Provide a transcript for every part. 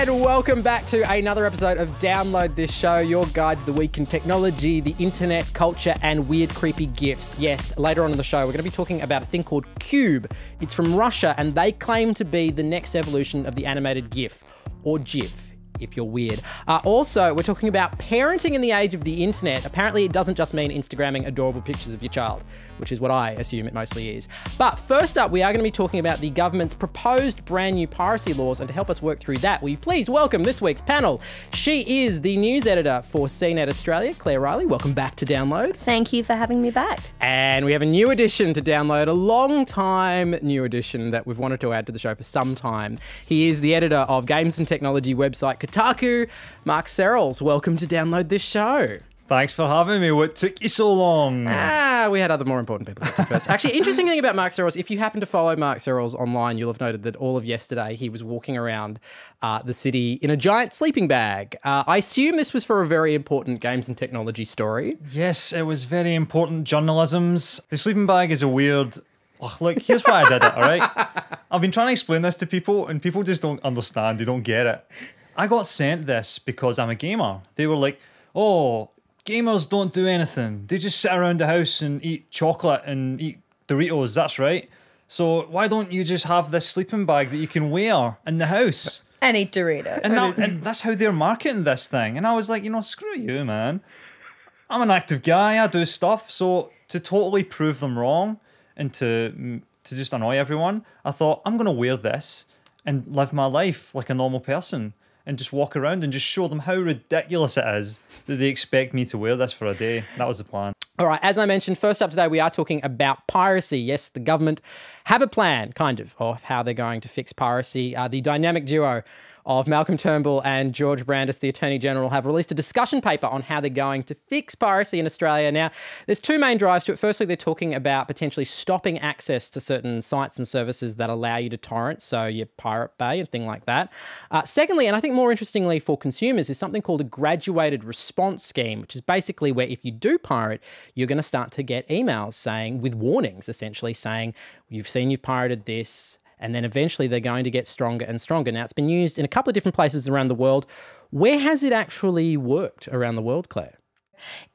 And welcome back to another episode of Download This Show, your guide to the week in technology, the internet, culture, and weird, creepy GIFs. Yes, later on in the show, we're going to be talking about a thing called Coub. It's from Russia, and they claim to be the next evolution of the animated GIF, or GIF, if you're weird. Also, we're talking about parenting in the age of the internet. Apparently, it doesn't just mean Instagramming adorable pictures of your child, which is what I assume it mostly is. But first up, we are going to be talking about the government's proposed brand new piracy laws, and to help us work through that, will you please welcome this week's panel. She is the news editor for CNET Australia, Claire Riley. Welcome back to Download. Thank you for having me back. And we have a new addition to Download, a long time new addition that we've wanted to add to the show for some time. He is the editor of games and technology website Kotaku, Mark Serrels. Welcome to Download This Show. Thanks for having me. What took you so long? We had other more important people to first. Actually, interesting thing about Mark Serrels, if you happen to follow Mark Serrels online, you'll have noted that all of yesterday he was walking around the city in a giant sleeping bag. I assume this was for a very important games and technology story. Yes, it was very important journalism's. The sleeping bag is a weird... Oh, look, here's why I did it, all right? I've been trying to explain this to people, and people just don't understand. They don't get it. I got sent this because I'm a gamer. They were like, oh, gamers don't do anything. They just sit around the house and eat chocolate and eat Doritos, that's right. So why don't you just have this sleeping bag that you can wear in the house? And eat Doritos. And that's how they're marketing this thing. And I was like, you know, screw you, man. I'm an active guy, I do stuff. So to totally prove them wrong and to just annoy everyone, I thought, I'm going to wear this and live my life like a normal person. And just walk around and just show them how ridiculous it is that they expect me to wear this for a day. That was the plan. All right, as I mentioned, first up today, we are talking about piracy. Yes, the government have a plan, kind of how they're going to fix piracy. The dynamic duo of Malcolm Turnbull and George Brandis, the Attorney General, have released a discussion paper on how they're going to fix piracy in Australia. Now, there's two main drives to it. Firstly, they're talking about potentially stopping access to certain sites and services that allow you to torrent, so your Pirate Bay and things like that. Secondly, and I think more interestingly for consumers, is something called a graduated response scheme, which is basically where if you do pirate, you're going to start to get emails saying, with warnings, essentially saying, you've pirated this, and then eventually they're going to get stronger and stronger. Now, it's been used in a couple of different places around the world. Where has it actually worked around the world, Claire?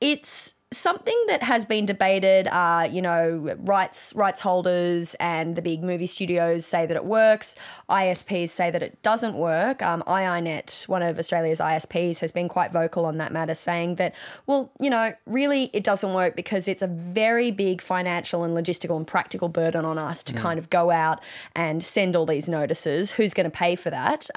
It's something that has been debated. You know, rights holders and the big movie studios say that it works. ISPs say that it doesn't work. iiNet, one of Australia's ISPs, has been quite vocal on that matter, saying that, well, you know, really it doesn't work because it's a very big financial and logistical and practical burden on us to kind of go out and send all these notices. Who's going to pay for that?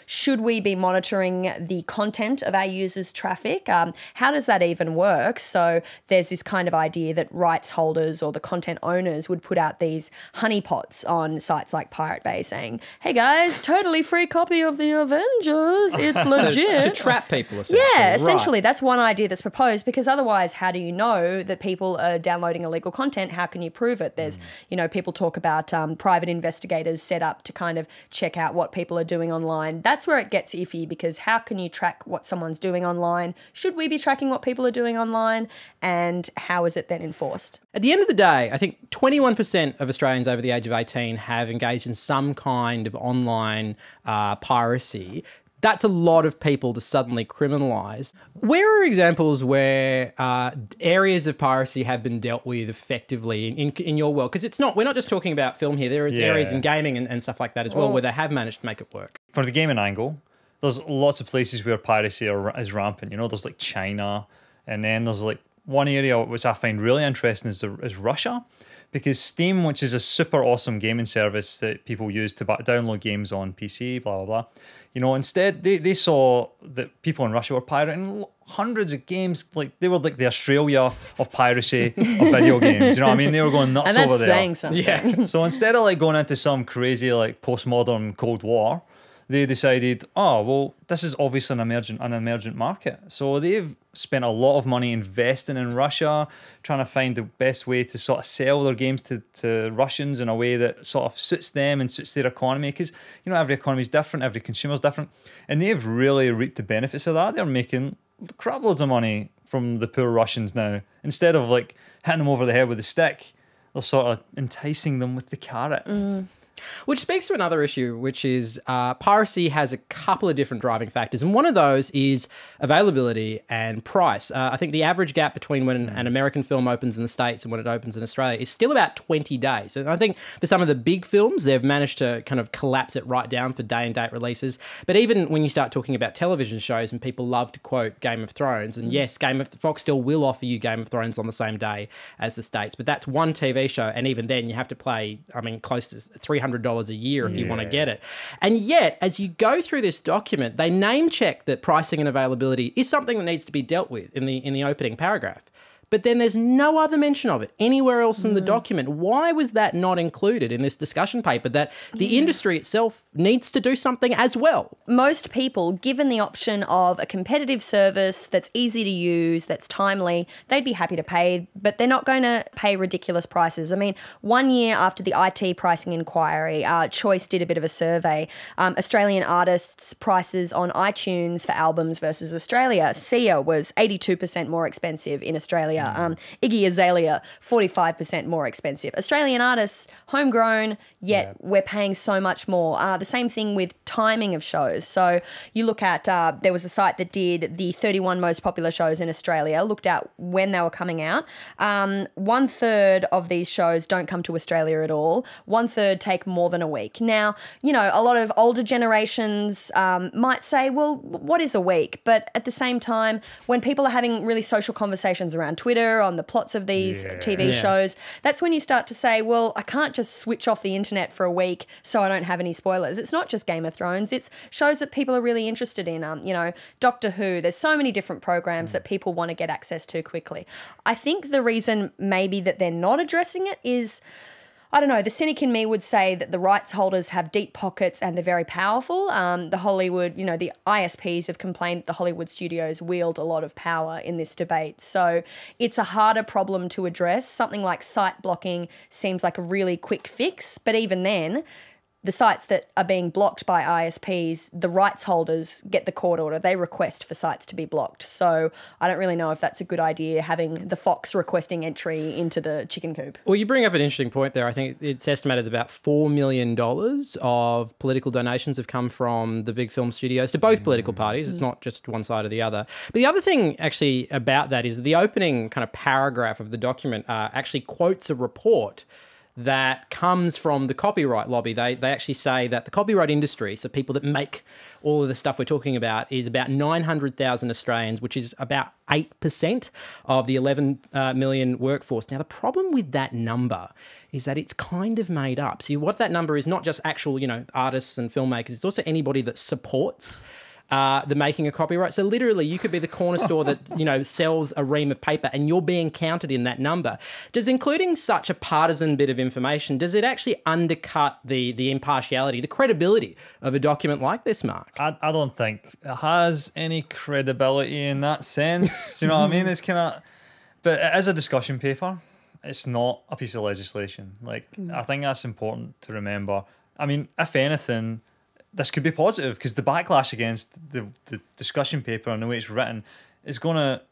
Should we be monitoring the content of our users' traffic? How does that even work? So there's this kind of idea that rights holders or the content owners would put out these honeypots on sites like Pirate Bay saying, hey guys, totally free copy of the Avengers. It's legit. To trap people, essentially. Yeah, essentially. Right. That's one idea that's proposed, because otherwise, how do you know that people are downloading illegal content? How can you prove it? There's, you know, people talk about private investigators set up to kind of check out what people are doing online. That's where it gets iffy, because how can you track what someone's doing online? Should we be tracking what people are doing online? And how is it then enforced? At the end of the day, I think 21% of Australians over the age of 18 have engaged in some kind of online piracy. That's a lot of people to suddenly criminalise. Where are examples where areas of piracy have been dealt with effectively in your world? Because we're not just talking about film here. There is areas in gaming and stuff like that as well where they have managed to make it work. For the gaming angle, there's lots of places where piracy is rampant. You know, there's like China, and then there's like one area which I find really interesting is Russia, because Steam, which is a super awesome gaming service that people use to download games on PC, blah, blah, blah. You know, instead, they saw that people in Russia were pirating hundreds of games. Like, they were like the Australia of piracy of video games. You know what I mean? They were going nuts over there. And that's saying something. Yeah. So instead of like going into some crazy like postmodern Cold War, they decided, oh, well, this is obviously an emergent market. So they've spent a lot of money investing in Russia, trying to find the best way to sort of sell their games to Russians in a way that sort of suits them and suits their economy. Because, you know, every economy is different, every consumer is different. And they've really reaped the benefits of that. They're making crap loads of money from the poor Russians now. Instead of like hitting them over the head with a stick, they're sort of enticing them with the carrot. Which speaks to another issue, which is piracy has a couple of different driving factors. And one of those is availability and price. I think the average gap between when an American film opens in the States and when it opens in Australia is still about 20 days. And I think for some of the big films, they've managed to kind of collapse it right down for day and date releases. But even when you start talking about television shows, and people love to quote Game of Thrones, and yes, Fox still will offer you Game of Thrones on the same day as the States, but that's one TV show. And even then you have to pay, I mean, close to $300 a year if you want to get it. And yet, as you go through this document, they name check that pricing and availability is something that needs to be dealt with in the opening paragraph. But then there's no other mention of it anywhere else in the document. Why was that not included in this discussion paper, that the industry itself needs to do something as well? Most people, given the option of a competitive service that's easy to use, that's timely, they'd be happy to pay, but they're not going to pay ridiculous prices. I mean, 1 year after the IT pricing inquiry, Choice did a bit of a survey. Australian artists' prices on iTunes for albums versus Australia. Sia was 82% more expensive in Australia. Iggy Azalea, 45% more expensive. Australian artists, homegrown, yet we're paying so much more. The same thing with timing of shows. So you look at, there was a site that did the 31 most popular shows in Australia, looked at when they were coming out. 1/3 of these shows don't come to Australia at all. 1/3 take more than a week. Now, you know, a lot of older generations might say, well, what is a week? But at the same time, when people are having really social conversations around Twitter on the plots of these TV shows, that's when you start to say, well, I can't just switch off the internet for a week so I don't have any spoilers. It's not just Game of Thrones. It's shows that people are really interested in. You know, Doctor Who. There's so many different programs that people want to get access to quickly. I think the reason maybe that they're not addressing it is, I don't know, the cynic in me would say that the rights holders have deep pockets and they're very powerful. The Hollywood, you know, the ISPs have complained that the Hollywood studios wield a lot of power in this debate. So it's a harder problem to address. Something like site blocking seems like a really quick fix, but even then, the sites that are being blocked by ISPs, the rights holders get the court order. They request for sites to be blocked. So I don't really know if that's a good idea, having the fox requesting entry into the chicken coop. Well, you bring up an interesting point there. I think it's estimated that about $4 million of political donations have come from the big film studios to both political parties. It's not just one side or the other. But the other thing actually about that is the opening kind of paragraph of the document actually quotes a report that comes from the copyright lobby. They actually say that the copyright industry, so people that make all of the stuff we're talking about, is about 900,000 Australians, which is about 8% of the 11 million workforce. Now, the problem with that number is that it's kind of made up. So what that number is not just actual, you know, artists and filmmakers, it's also anybody that supports the making of copyright. So literally you could be the corner store that, you know, sells a ream of paper and you're being counted in that number. Does including such a partisan bit of information, does it actually undercut the impartiality, the credibility of a document like this, Mark? I don't think it has any credibility in that sense. You know what I mean? It's kind of, but as a discussion paper, it's not a piece of legislation. Like, I think that's important to remember. I mean, if anything, this could be positive because the backlash against the discussion paper and the way it's written is going to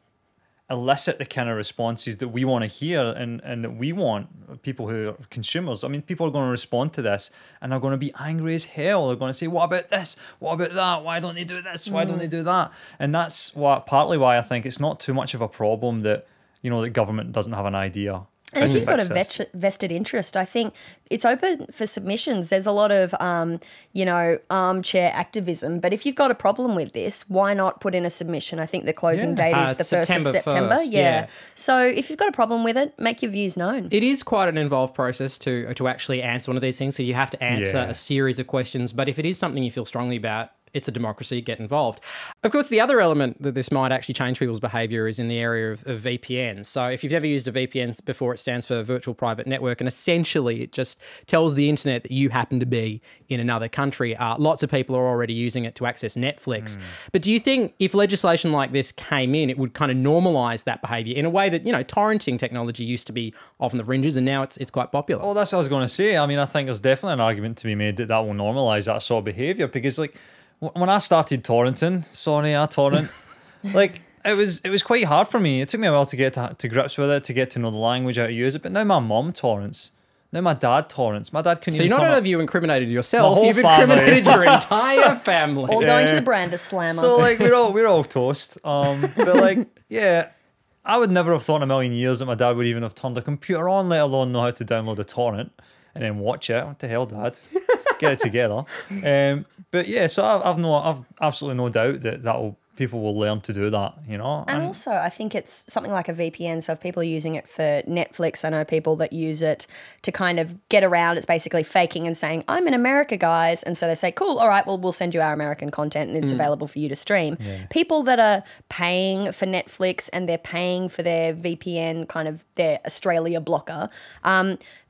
elicit the kind of responses that we want to hear and that we want, people who are consumers. I mean, people are going to respond to this and they're going to be angry as hell. They're going to say, what about this? What about that? Why don't they do this? Why don't they do that? And that's partly why I think it's not too much of a problem that, you know, the government doesn't have an idea. And if you've got a vested interest, I think it's open for submissions. There's a lot of, you know, armchair activism. But if you've got a problem with this, why not put in a submission? I think the closing date is the 1st of September. 1st, yeah. So if you've got a problem with it, make your views known. It is quite an involved process to actually answer one of these things. So you have to answer a series of questions. But if it is something you feel strongly about, it's a democracy, get involved. Of course, the other element that this might actually change people's behaviour is in the area of VPN. So if you've never used a VPN before, it stands for Virtual Private Network, and essentially it just tells the internet that you happen to be in another country. Lots of people are already using it to access Netflix. But do you think if legislation like this came in, it would kind of normalise that behaviour in a way that, you know, torrenting technology used to be off on the fringes and now it's quite popular? Well, that's what I was going to say. I mean, I think there's definitely an argument to be made that will normalise that sort of behaviour because, like, when I started torrenting, sorry, I torrent, like, it was quite hard for me. It took me a while to get to grips with it, to get to know the language, how to use it. But now my mum torrents. Now my dad torrents. My dad couldn't So even not turn only up- have you incriminated yourself, whole you've family. incriminated your entire family. All going to the Brandis Slammer. So like we're all toast. But like yeah, I would never have thought in a million years that my dad would even have turned a computer on, let alone know how to download a torrent and then watch it. What the hell, Dad? Get it together. But yeah, so I've absolutely no doubt that people will learn to do that, you know. And also, I think it's something like a VPN. So if people are using it for Netflix, I know people that use it to kind of get around. It's basically faking and saying, I'm in America, guys. And so they say, cool, all right, well, we'll send you our American content and it's available for you to stream. Yeah. People that are paying for Netflix and they're paying for their VPN, kind of their Australia blocker,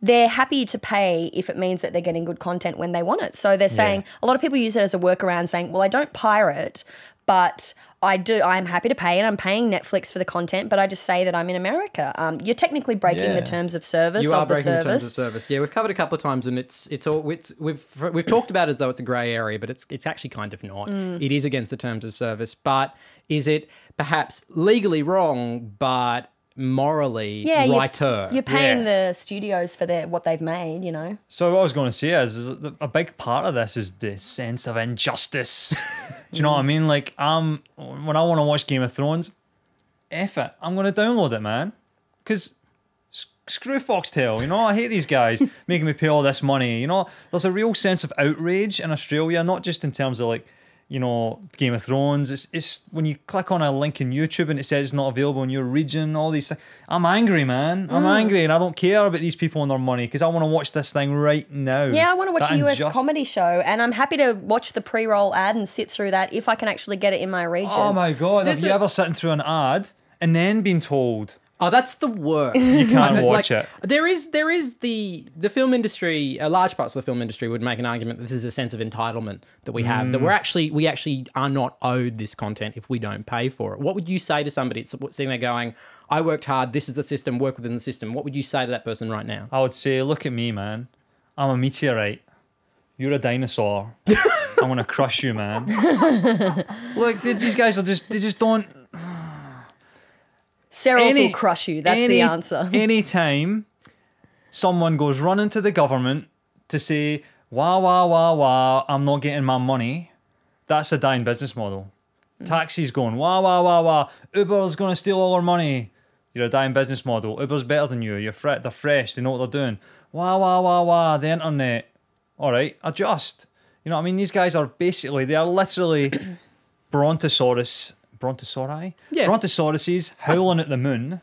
they're happy to pay if it means that they're getting good content when they want it. So they're saying, a lot of people use it as a workaround saying, well, I don't pirate, but I'm happy to pay and I'm paying Netflix for the content, but I just say that I'm in America. You're technically breaking the terms of service You are of the breaking the terms of service. service. Yeah, we've covered a couple of times, and we've talked about it as though it's a grey area, but it's actually kind of not. It is against the terms of service, but is it perhaps legally wrong, but morally righter? You're paying the studios for what they've made, you know. So what I was going to say is a big part of this is the sense of injustice. Do you know what I mean? Like, when I want to watch Game of Thrones, F it, I'm going to download it, man. Because screw Foxtel, you know? I hate these guys making me pay all this money, you know? There's a real sense of outrage in Australia, not just in terms of, like, you know, Game of Thrones. It's when you click on a link in YouTube and it says it's not available in your region, all these things. I'm angry, man. I'm angry and I don't care about these people and their money because I want to watch this thing right now. Yeah, I want to watch a US comedy show and I'm happy to watch the pre-roll ad and sit through that if I can actually get it in my region. Oh my God, have you ever sitting through an ad and then been told... Oh, that's the worst. You can't watch it. There is the film industry, large parts of the film industry would make an argument that this is a sense of entitlement that we have, that we actually are not owed this content if we don't pay for it. What would you say to somebody sitting there going, I worked hard, this is the system, work within the system? What would you say to that person right now? I would say, look at me, man. I'm a meteorite. You're a dinosaur. I'm going to crush you, man. Look, these guys they just don't... Cereals will crush you. That's the answer. Anytime someone goes running to the government to say, wah, wah, wah, wah, I'm not getting my money, that's a dying business model. Taxis going, wah, wah, wah, wah, Uber's going to steal all our money. You're a dying business model. Uber's better than you. They're fresh. They know what they're doing. Wah, wah, wah, wah, the internet. All right, adjust. You know what I mean? These guys are they are literally brontosauruses howling at the moon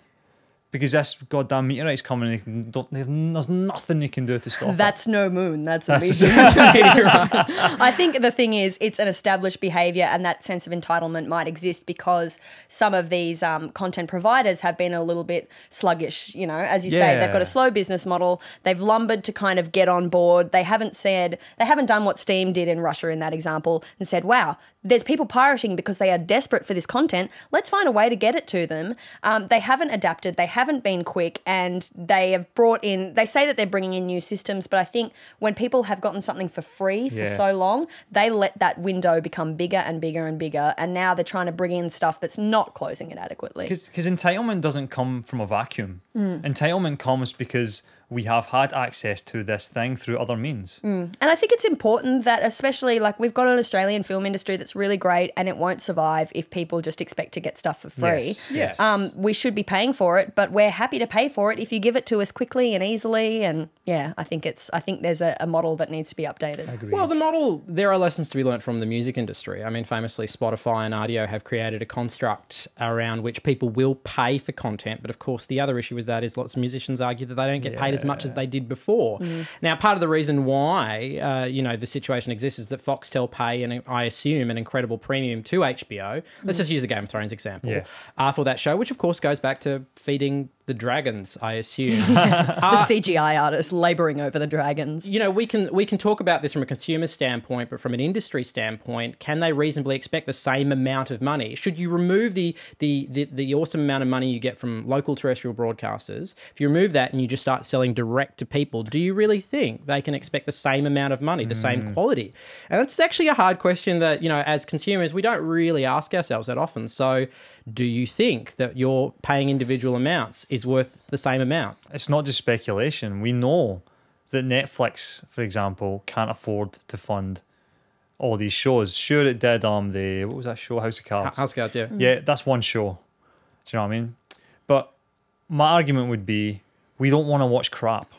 because this goddamn meteorite's coming and there's nothing you can do to stop it. That's no moon. That's a That's meteor. I think the thing is, it's an established behaviour and that sense of entitlement might exist because some of these content providers have been a little bit sluggish, you know, as you say, they've got a slow business model. They've lumbered to kind of get on board. They haven't done what Steam did in Russia in that example and said, wow, there's people pirating because they are desperate for this content. Let's find a way to get it to them. They haven't adapted. They haven't been quick, and they have brought in. They say that they're bringing in new systems, but I think when people have gotten something for free for so long, they let that window become bigger and bigger and bigger, and now they're trying to bring in stuff that's not closing it adequately. Because entitlement doesn't come from a vacuum. Entitlement comes because we have had access to this thing through other means. And I think it's important that, especially, like, we've got an Australian film industry that's really great and it won't survive if people just expect to get stuff for free. Yes. We should be paying for it, but we're happy to pay for it if you give it to us quickly and easily. And yeah, I think there's a model that needs to be updated. Agreed. Well, there are lessons to be learnt from the music industry. I mean, famously, Spotify and Audio have created a construct around which people will pay for content. But of course, the other issue with that is lots of musicians argue that they don't get paid as much as they did before. Now, part of the reason why, the situation exists is that Foxtel pay, and I assume, an incredible premium to HBO. Let's just use the Game of Thrones example for that show, which of course goes back to feeding the dragons, I assume. The CGI artists labouring over the dragons. You know, we can talk about this from a consumer standpoint, but from an industry standpoint, can they reasonably expect the same amount of money? Should you remove the awesome amount of money you get from local terrestrial broadcasters, if you remove that and you just start selling direct to people, do you really think they can expect the same amount of money, the same quality? And that's actually a hard question that, you know, as consumers, we don't really ask ourselves that often. So do you think that you're paying individual amounts is worth the same amount? It's not just speculation. We know that Netflix, for example, can't afford to fund all these shows. Sure, it did the what was that show, House of Cards? House of Cards, yeah. Yeah, that's one show. Do you know what I mean? But my argument would be, we don't want to watch crap.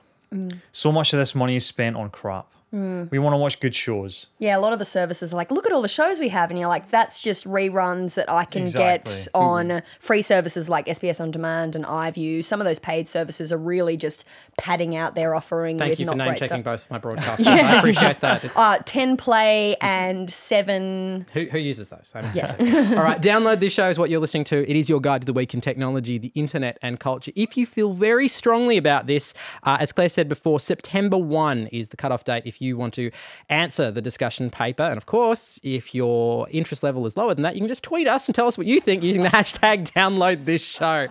So much of this money is spent on crap. We want to watch good shows. Yeah, a lot of the services are like, look at all the shows we have. And you're like, that's just reruns that I can get on free services like SBS On Demand and iView. Some of those paid services are really just padding out their offering. Thank you for name name-checking both my broadcasters. I appreciate that. It's... 10 Play and 7... Who uses those? All right, download this show is what you're listening to. It is your guide to the week in technology, the internet and culture. If you feel very strongly about this, as Claire said before, September 1 is the cutoff date if you want to answer the discussion paper. And of course, if your interest level is lower than that, you can just tweet us and tell us what you think using the hashtag download this show.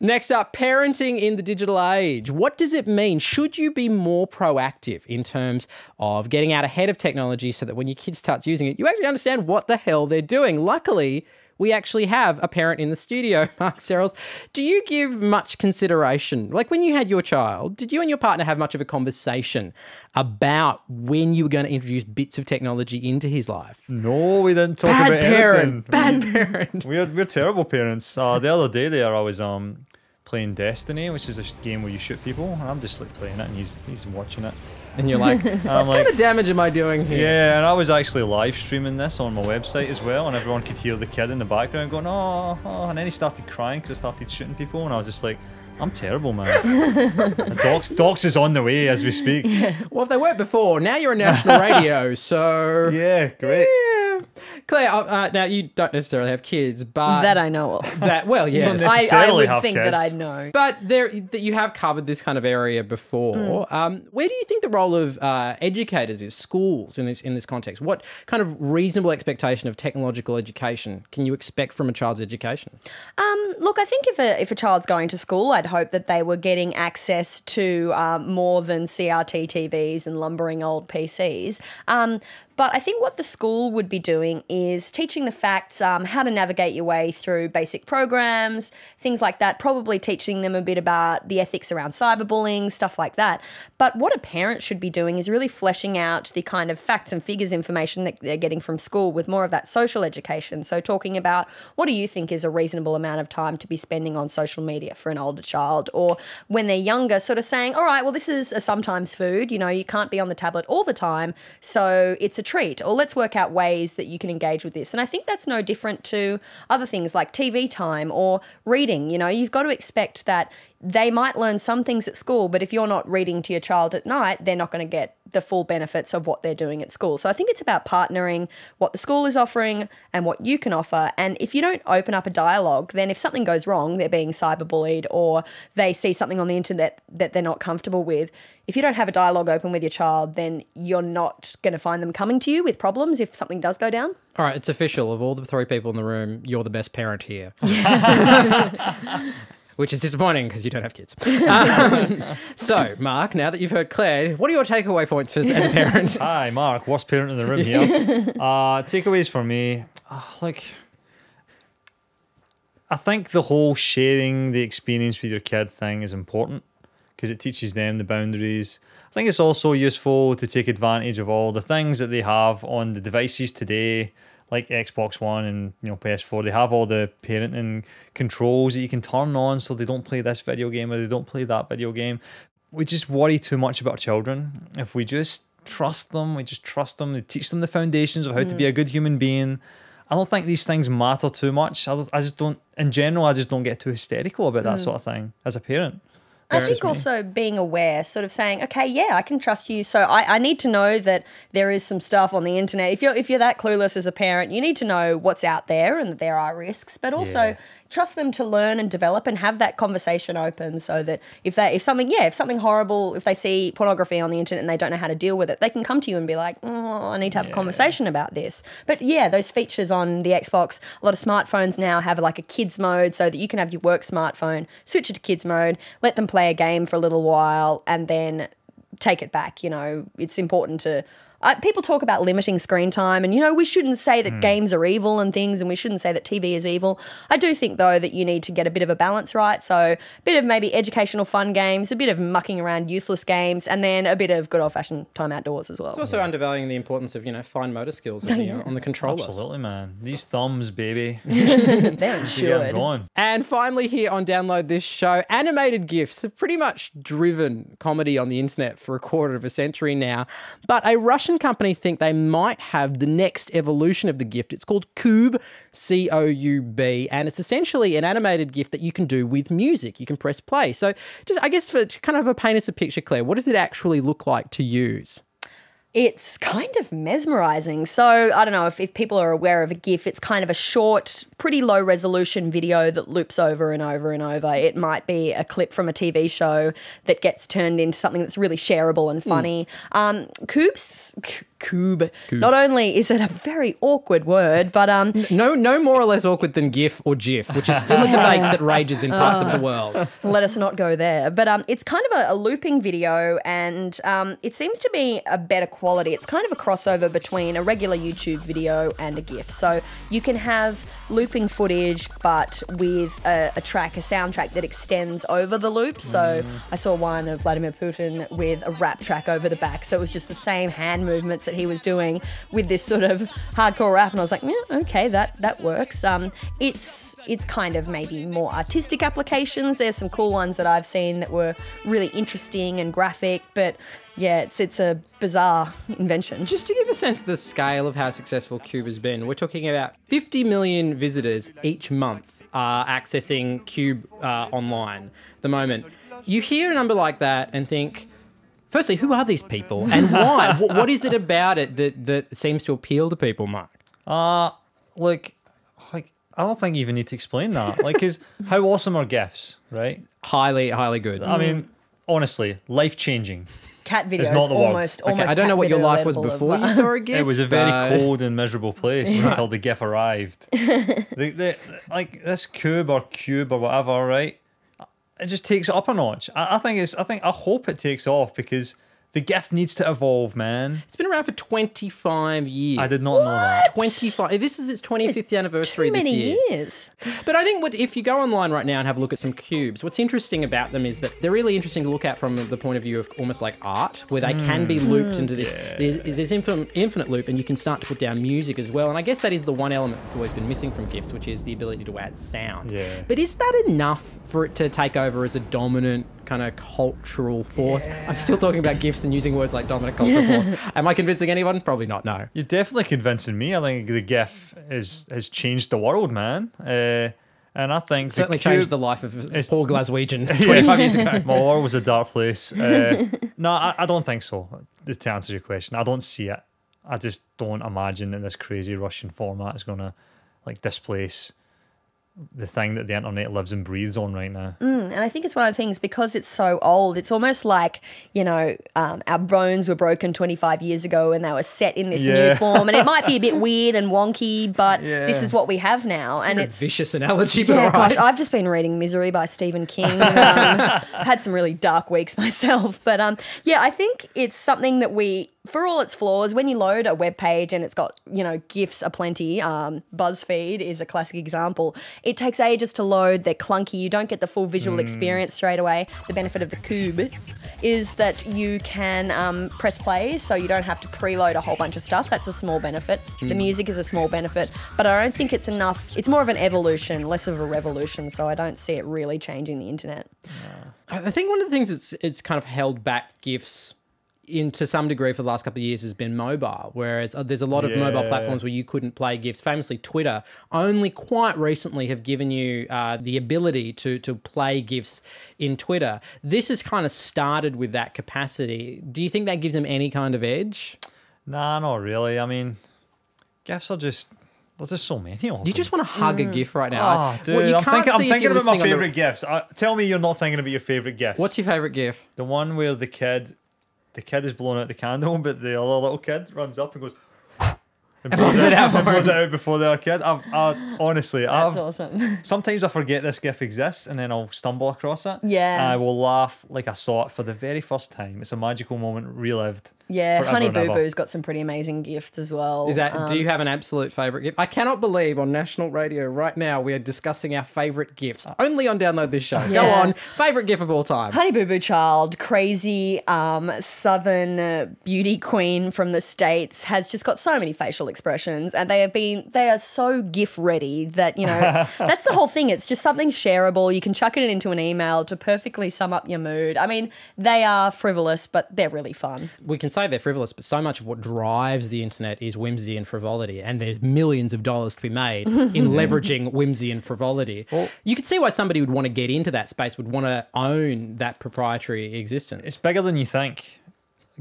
Next up, parenting in the digital age. What does it mean? Should you be more proactive in terms of getting out ahead of technology so that when your kids start using it, you actually understand what the hell they're doing? Luckily, we actually have a parent in the studio, Mark Serrels. Do you give much consideration? Like when you had your child, did you and your partner have much of a conversation about when you were going to introduce bits of technology into his life? No, we didn't talk Bad about parent. anything. Bad parent. We're terrible parents. The other day there, I was playing Destiny, which is a game where you shoot people, and I'm just like playing it, and he's watching it. And you're like, what kind of damage am I doing here? Yeah, and I was actually live streaming this on my website as well, and everyone could hear the kid in the background going, oh, and then he started crying because I started shooting people, and I was just like, I'm terrible, man. Docs is on the way as we speak. Well, if they weren't before, now you're on national radio, so... Yeah, great. Yeah. Claire, now you don't necessarily have kids, but... That I know of. Well, yeah. Don't necessarily I would think kids. that I'd know. But that you have covered this kind of area before. Where do you think the role of educators is, schools in this context? What kind of reasonable expectation of technological education can you expect from a child's education? Look, I think if a child's going to school, I'd hope that they were getting access to more than CRT TVs and lumbering old PCs. But I think what the school would be doing is teaching the facts, how to navigate your way through basic programs, things like that, probably teaching them a bit about the ethics around cyberbullying, stuff like that. But what a parent should be doing is really fleshing out the kind of facts and figures information that they're getting from school with more of that social education. So talking about what do you think is a reasonable amount of time to be spending on social media for an older child, or when they're younger, sort of saying, all right, well, this is a sometimes food, you can't be on the tablet all the time, so it's a treat, or let's work out ways that you can engage with this. And I think that's no different to other things like TV time or reading. You've got to expect that they might learn some things at school, but if you're not reading to your child at night, they're not going to get the full benefits of what they're doing at school. So I think it's about partnering what the school is offering and what you can offer. And if you don't open up a dialogue, then if something goes wrong, they're being cyberbullied or they see something on the internet that they're not comfortable with, if you don't have a dialogue open with your child, then you're not going to find them coming to you with problems if something does go down. All right, it's official. Of all the three people in the room, you're the best parent here. Which is disappointing because you don't have kids. So, Mark, now that you've heard Claire, what are your takeaway points as a parent? Hi, Mark, worst parent in the room here. Takeaways for me, I think the whole sharing the experience with your kid thing is important because it teaches them the boundaries. I think it's also useful to take advantage of all the things that they have on the devices today, like Xbox One and PS4. They have all the parenting controls that you can turn on so they don't play this video game or they don't play that video game. We just worry too much about our children. If we just trust them, we teach them the foundations of how to be a good human being. I don't think these things matter too much. I just don't get too hysterical about that sort of thing as a parent. I think also being aware, sort of saying, okay, yeah, I can trust you. So I need to know that there is some stuff on the internet. If you're that clueless as a parent, you need to know what's out there and that there are risks, but also trust them to learn and develop and have that conversation open so that if something horrible, if they see pornography on the internet and they don't know how to deal with it, they can come to you and be like, I need to have a conversation about this. But yeah, those features on the Xbox, a lot of smartphones now have like a kids mode so that you can have your work smartphone, switch it to kids mode, let them play a game for a little while and then take it back. It's important to people talk about limiting screen time, and, you know, we shouldn't say that games are evil and things, and we shouldn't say that TV is evil. I do think, though, that you need to get a bit of a balance right. So a bit of maybe educational fun games, a bit of mucking around useless games, and then a bit of good old-fashioned time outdoors as well. It's also undervaluing the importance of, you know, fine motor skills on the controllers. Absolutely, man. These thumbs, baby. They're Get 'em going. And finally here on Download This Show, animated GIFs have pretty much driven comedy on the internet for a quarter of a century now. But a Russian company think they might have the next evolution of the GIF. It's called Coub, C-O-U-B, and it's essentially an animated GIF that you can do with music. You can press play. So just, I guess, for kind of paint us a picture, Claire, what does it actually look like to use? It's kind of mesmerizing. So I don't know if people are aware of a GIF, it's kind of a short, pretty low resolution video that loops over and over and over. It might be a clip from a TV show that gets turned into something that's really shareable and funny. Coub. Not only is it a very awkward word, but no more or less awkward than GIF or GIF, which is still a debate that rages in parts of the world. Let us not go there. But it's kind of a looping video, and it seems to be a better quality. It's kind of a crossover between a regular YouTube video and a GIF. So you can have looping footage, but with a soundtrack that extends over the loop. So I saw one of Vladimir Putin with a rap track over the back. So it was just the same hand movements that he was doing with this sort of hardcore rap. And I was like, yeah, okay, that works. It's kind of maybe more artistic applications. There's some cool ones that I've seen that were really interesting and graphic, but yeah, it's a bizarre invention. Just to give a sense of the scale of how successful Coub has been, we're talking about 50 million visitors each month accessing Coub online at the moment. You hear a number like that and think, firstly, who are these people and why? What is it about it that seems to appeal to people, Mark? Like, I don't think you even need to explain that. Because how awesome are GIFs, right? Highly, highly good. I mean, honestly, life-changing. Cat videos, It's not the word. almost. Okay, I don't know what your life was before you saw a GIF. It was a very cold and miserable place until the GIF arrived. Like this Coub or Cube or whatever, right? It just takes it up a notch. I hope it takes off because the GIF needs to evolve, man. It's been around for 25 years. I did not know that. 25. This is its 25th anniversary this year. Too many years. But I think if you go online right now and have a look at some Coubs, what's interesting about them is that they're really interesting to look at from the point of view of almost like art, where they can be looped into this. There's this infinite loop, and you can start to put down music as well. And I guess that is the one element that's always been missing from GIFs, which is the ability to add sound. Yeah. But is that enough for it to take over as a dominant kind of cultural force? I'm still talking about GIFs and using words like dominant cultural force. Am I convincing anyone? Probably not, no. You're definitely convincing me. I think the GIF has changed the world, man. And I think Certainly changed the life of Paul Glaswegian 25 years ago. My world was a dark place. No, I don't think so. Just to answer your question, I don't see it. I just don't imagine that this crazy Russian format is going to like displace the thing that the internet lives and breathes on right now. And I think it's one of the things, because it's so old, it's almost like, you know, our bones were broken 25 years ago and they were set in this new form. And it might be a bit weird and wonky, but this is what we we have now. It's a vicious analogy, but yeah, all right. gosh, I've just been reading Misery by Stephen King. I've had some really dark weeks myself. But yeah, I think it's something that for all its flaws, when you load a web page and it's got, you know, GIFs aplenty, BuzzFeed is a classic example. It takes ages to load, they're clunky, you don't get the full visual experience straight away. The benefit of the Coub is that you can press play, so you don't have to preload a whole bunch of stuff. That's a small benefit. The music is a small benefit, but I don't think it's enough. It's more of an evolution, less of a revolution, so I don't see it really changing the internet. I think one of the things it's kind of held back GIFs to some degree for the last couple of years has been mobile, whereas there's a lot of mobile platforms where you couldn't play GIFs. Famously, Twitter only quite recently have given you the ability to play GIFs in Twitter. This has kind of started with that capacity. Do you think that gives them any kind of edge? Nah, not really. I mean, GIFs are just... There's just so many of them. You just want to hug a GIF right now. Oh, dude, I'm thinking about my favourite GIFs. Tell me you're not thinking about your favourite GIFs. What's your favourite GIF? The one where the kid is blowing out the candle, but the other little kid runs up and goes and blows it out before the other kid. Honestly, That's awesome. Sometimes I forget this GIF exists and then I'll stumble across it. Yeah. And I will laugh like I saw it for the very first time. It's a magical moment relived. Yeah, forever Honey and Boo ever. Boo's got some pretty amazing gifts as well. Is that? Do you have an absolute favourite gift? I cannot believe on national radio right now we are discussing our favourite gifts. Only on Download This Show. Go Yeah. on. Favourite gift of all time. Honey Boo Boo Child, crazy southern beauty queen from the States, has just got so many facial expressions, and they are so GIF ready that, you know, that's the whole thing. It's just something shareable. You can chuck it into an email to perfectly sum up your mood. I mean, they are frivolous, but they're really fun. We can say they're frivolous, but so much of what drives the internet is whimsy and frivolity, and there's millions of dollars to be made in leveraging whimsy and frivolity. You could see why somebody would want to get into that space, would want to own that proprietary existence. It's bigger than you think.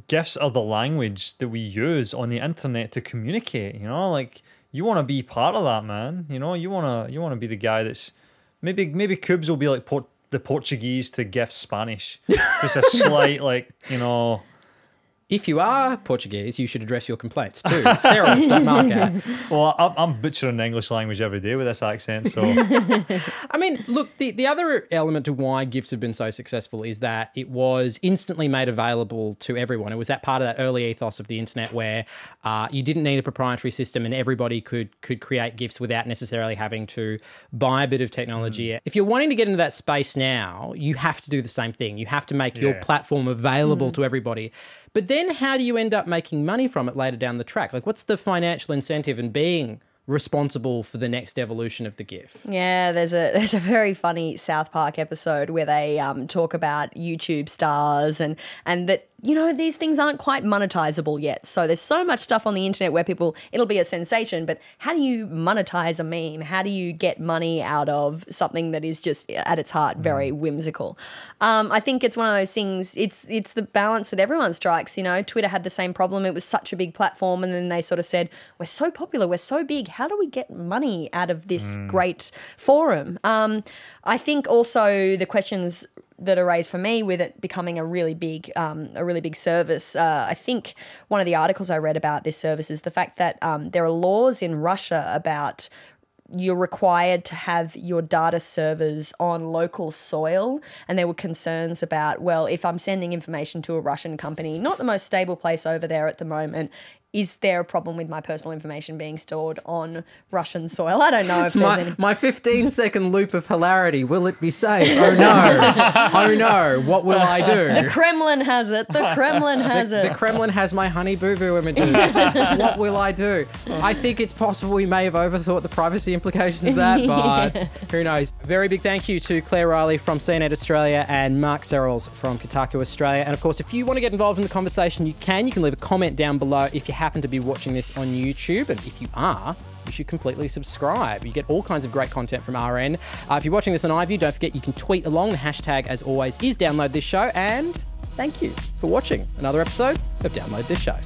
GIFs are the language that we use on the internet to communicate, you know? Like, you want to be part of that, man. You know, you want to be the guy that's... Maybe Coubs will be like the Portuguese to GIFs Spanish. Just a slight, like, you know... If you are Portuguese, you should address your complaints too. Sarah, stop marker. Well, I'm butchering the English language every day with this accent, so... I mean, look, the other element to why GIFs have been so successful is that it was instantly made available to everyone. It was that part of that early ethos of the internet where you didn't need a proprietary system and everybody could create GIFs without necessarily having to buy a bit of technology. If you're wanting to get into that space now, you have to do the same thing. You have to make your platform available to everybody. But then how do you end up making money from it later down the track? Like, what's the financial incentive in being responsible for the next evolution of the GIF? Yeah, there's a very funny South Park episode where they talk about YouTube stars and that, you know, these things aren't quite monetizable yet. So there's so much stuff on the internet where it'll be a sensation, but how do you monetize a meme? How do you get money out of something that is just at its heart very whimsical? I think it's one of those things, it's the balance that everyone strikes. You know, Twitter had the same problem. It was such a big platform, and then they sort of said, we're so popular, we're so big, how do we get money out of this great forum? I think also the questions that are raised for me with it becoming a really big service. I think one of the articles I read about this service is the fact that there are laws in Russia about you're required to have your data servers on local soil, and there were concerns about, well, if I'm sending information to a Russian company, not the most stable place over there at the moment, is there a problem with my personal information being stored on Russian soil? I don't know if there's any... My 15-second loop of hilarity, will it be safe? Oh no. Oh no, what will I do? The Kremlin has it. The Kremlin has it. The Kremlin has my Honey Boo Boo images. What will I do? I think it's possible we may have overthought the privacy implications of that, but who knows? Very big thank you to Claire Riley from CNET Australia and Mark Serrels from Kotaku Australia. And of course, if you want to get involved in the conversation, you can leave a comment down below if you happen to be watching this on YouTube, and if you are, you should completely subscribe. You get all kinds of great content from our end. If you're watching this on iView, don't forget you can tweet along. The hashtag, as always, is Download This Show, and thank you for watching another episode of Download This Show.